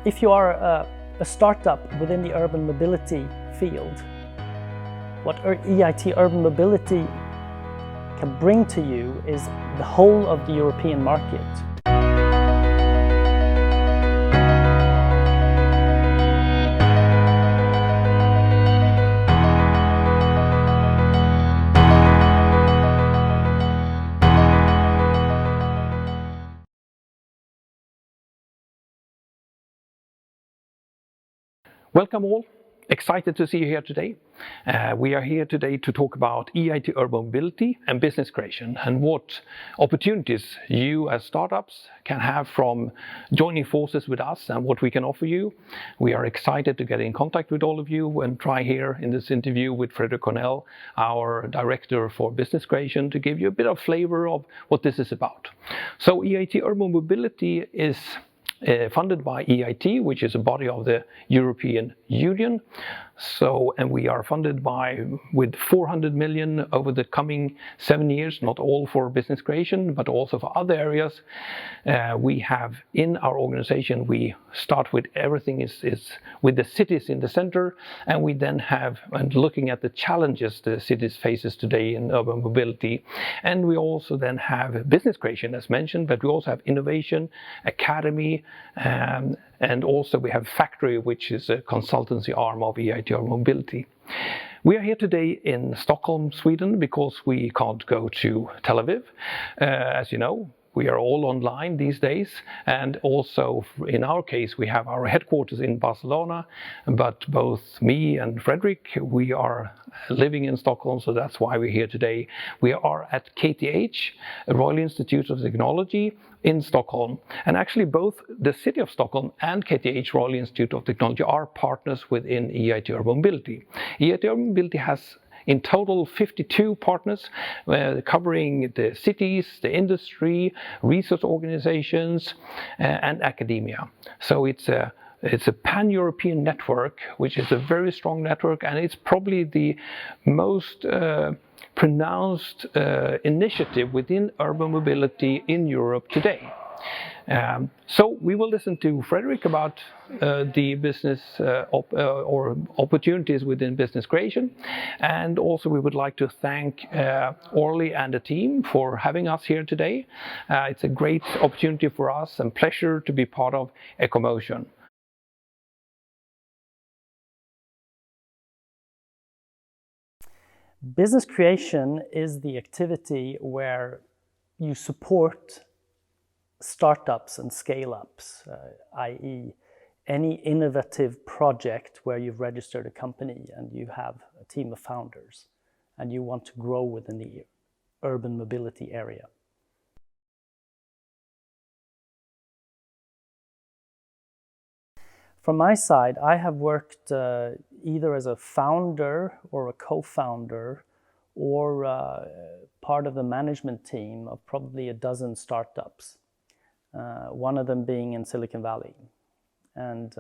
If you are a startup within the urban mobility field, what EIT Urban Mobility can bring to you is the whole of the European market. Welcome all, excited to see you here today. We are here today to talk about EIT Urban Mobility and business creation and what opportunities you as startups can have from joining forces with us and what we can offer you. We are excited to get in contact with all of you and try here in this interview with Fredrik Hånell, our Director for Business Creation, to give you a bit of flavor of what this is about. So EIT Urban Mobility is funded by EIT, which is a body of the European Union. And we are funded with 400 million over the coming 7 years, not all for business creation, but also for other areas. We have in our organization, we start with everything is with the cities in the center, and we then have, and looking at the challenges the cities faces today in urban mobility. And we also then have business creation as mentioned, but we also have innovation, academy, and also we have Factory, which is a consultancy arm of EIT Urban Mobility. We are here today in Stockholm, Sweden, because we can't go to Tel Aviv. As you know, we are all online these days, and also in our case we have our headquarters in Barcelona, but both me and Frederick, we are living in Stockholm, so that's why we're here today. We are at KTH, Royal Institute of Technology in Stockholm, and actually both the City of Stockholm and KTH, Royal Institute of Technology, are partners within EIT Urban Mobility. EIT Urban Mobility has in total 52 partners covering the cities, the industry, research organizations, and academia. So it's a pan-European network, which is a very strong network, and it's probably the most pronounced initiative within urban mobility in Europe today. So we will listen to Frederick about the business or opportunities within business creation, and also we would like to thank Orly and the team for having us here today. It's a great opportunity for us and pleasure to be part of EcoMotion. Business creation is the activity where you support startups and scale-ups, i.e. any innovative project where you've registered a company and you have a team of founders and you want to grow within the urban mobility area. From my side, I have worked either as a founder or a co-founder or part of the management team of probably a dozen startups. One of them being in Silicon Valley. And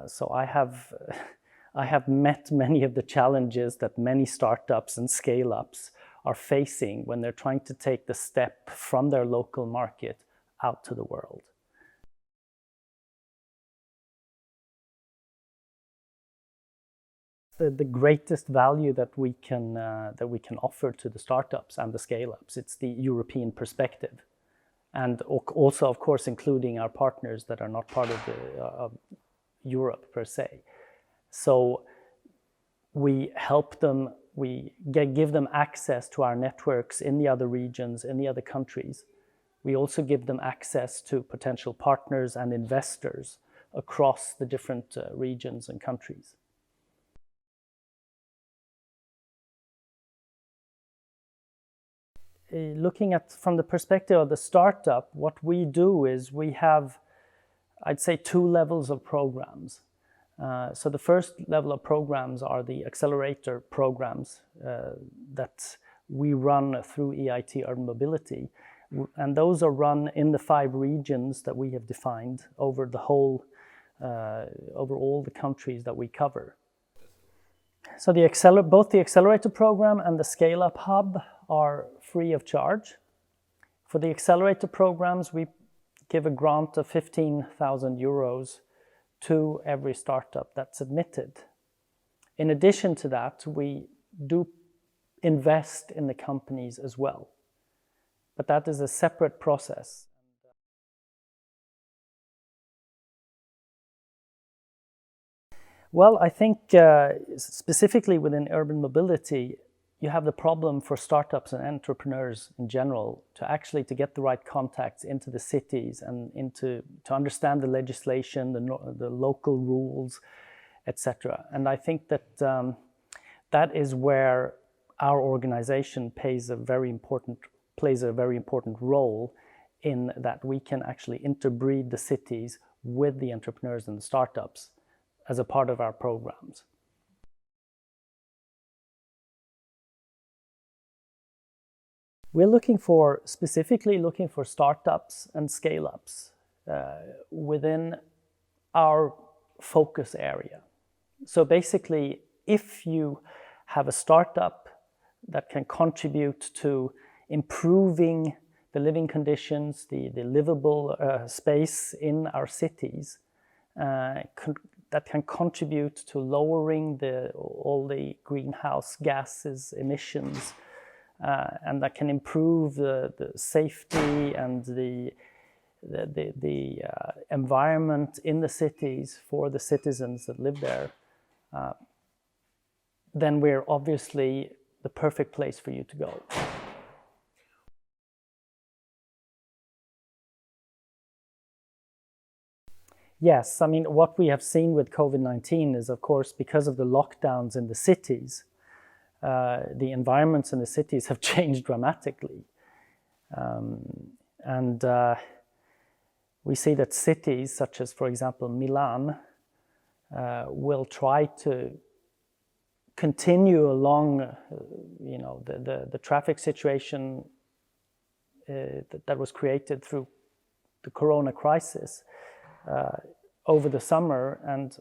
so I have met many of the challenges that many startups and scale-ups are facing when they're trying to take the step from their local market out to the world. The greatest value that we can offer to the startups and the scale-ups, it's the European perspective. And also, of course, including our partners that are not part of Europe per se. So we help them, we give them access to our networks in the other regions, in the other countries. We also give them access to potential partners and investors across the different regions and countries. Looking at from the perspective of the startup, what we do is we have, I'd say, 2 levels of programs. So the first level of programs are the accelerator programs that we run through EIT Urban Mobility. And those are run in the 5 regions that we have defined over the whole, over all the countries that we cover. So both the accelerator program and the Scale-up Hub are free of charge. For the accelerator programs, we give a grant of 15,000 euros to every startup that's admitted. In addition to that, we do invest in the companies as well, but that is a separate process. Well, I think specifically within urban mobility, you have the problem for startups and entrepreneurs in general to get the right contacts into the cities and to understand the legislation, the local rules, etc. And I think that that is where our organization plays a very important role, in that we can actually interbreed the cities with the entrepreneurs and the startups as a part of our programs. We're specifically looking for startups and scale-ups within our focus area. So basically, if you have a startup that can contribute to improving the living conditions, the livable space in our cities, that can contribute to lowering all the greenhouse gases emissions, and that can improve the safety and the environment in the cities for the citizens that live there, then we're obviously the perfect place for you to go. Yes, I mean, what we have seen with COVID-19 is, of course, because of the lockdowns in the cities, the environments in the cities have changed dramatically. And we see that cities such as, for example, Milan, will try to continue along the traffic situation that was created through the corona crisis over the summer, and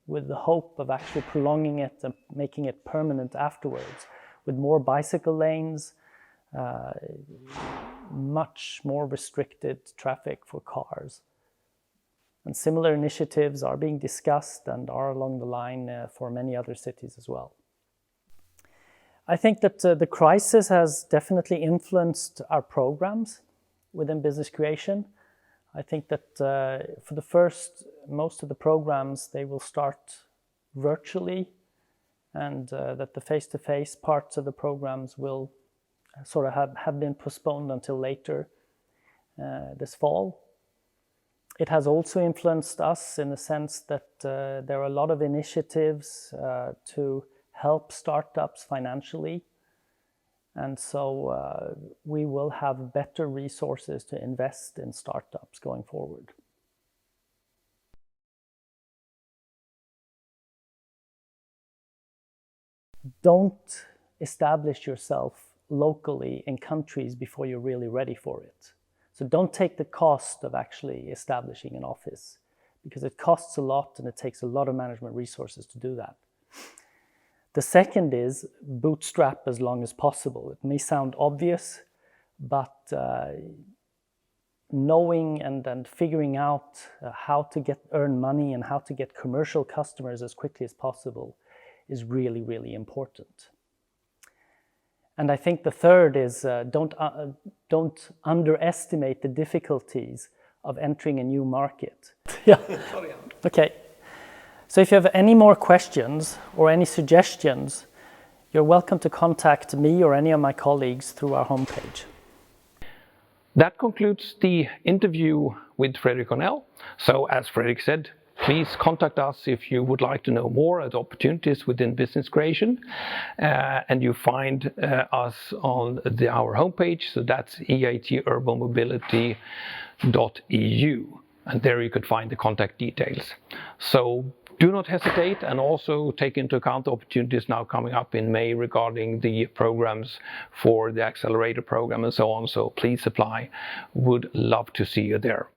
with the hope of actually prolonging it and making it permanent afterwards, with more bicycle lanes, much more restricted traffic for cars. And similar initiatives are being discussed and are along the line for many other cities as well. I think that the crisis has definitely influenced our programs within business creation. I think that for most of the programs, they will start virtually, and that the face-to-face parts of the programs will sort of have been postponed until later this fall. It has also influenced us in the sense that there are a lot of initiatives to help startups financially. And so we will have better resources to invest in startups going forward. Don't establish yourself locally in countries before you're really ready for it. So don't take the cost of actually establishing an office, because it costs a lot and it takes a lot of management resources to do that. The second is bootstrap as long as possible. It may sound obvious, but knowing and figuring out how to earn money and how to get commercial customers as quickly as possible is really, really important. And I think the third is don't underestimate the difficulties of entering a new market. Yeah. Okay. So if you have any more questions or any suggestions, you're welcome to contact me or any of my colleagues through our homepage. That concludes the interview with Fredrik Hånell. So as Fredrik said, please contact us if you would like to know more at opportunities within business creation. And you find us on our homepage, so that's eiturbanmobility.eu. And there you could find the contact details. So do not hesitate, and also take into account the opportunities now coming up in May regarding the programs for the Accelerator program and so on. So please apply. Would love to see you there.